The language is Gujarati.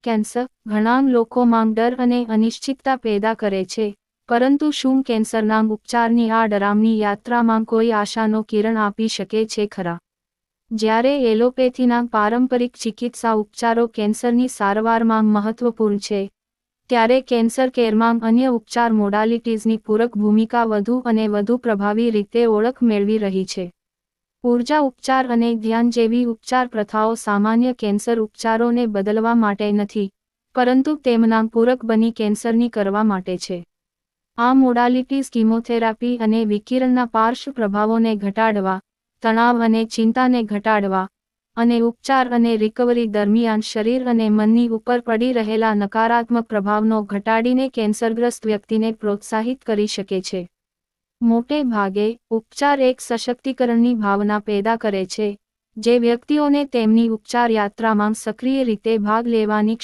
કેન્સર ઘણા લોકોમાં ડર અને અનિશ્ચિતતા પેદા કરે છે, પરંતુ શું કેન્સરના ઉપચારની આ ડરામણી યાત્રામાં કોઈ આશાનો કિરણ આપી શકે છે ખરા? જ્યારે એલોપેથીના પારંપરિક ચિકિત્સા ઉપચારો કેન્સરની સારવારમાં મહત્વપૂર્ણ છે, ત્યારે કેન્સર કેરમાં અન્ય ઉપચાર મોડાલિટીઝની પૂરક ભૂમિકા વધુ અને વધુ પ્રભાવી રીતે ઓળખ મેળવી રહી છે. ઊર્જા ઉપચાર અને ધ્યાન જેવી ઉપચાર પ્રથાઓ સામાન્ય કેન્સર ઉપચારોને બદલવા માટે નથી, પરંતુ તેમના પૂરક બની કેન્સરની કરવા માટે છે. આ મોડાલિટીઝ કીમોથેરાપી અને વિકિરણના પાર્શ્વ પ્રભાવોને ઘટાડવા, તણાવ અને ચિંતાને ઘટાડવા, અને ઉપચાર અને રિકવરી દરમિયાન શરીર અને મનની ઉપર પડી રહેલા નકારાત્મક પ્રભાવનો ઘટાડીને કેન્સરગ્રસ્ત વ્યક્તિને પ્રોત્સાહિત કરી શકે છે. મોટે ભાગે, ઉપચાર એક સશક્તિકરણની ભાવના પેદા કરે છે, જે વ્યક્તિઓને તેમની ઉપચાર યાત્રામાં સક્રિય રીતે ભાગ લેવાની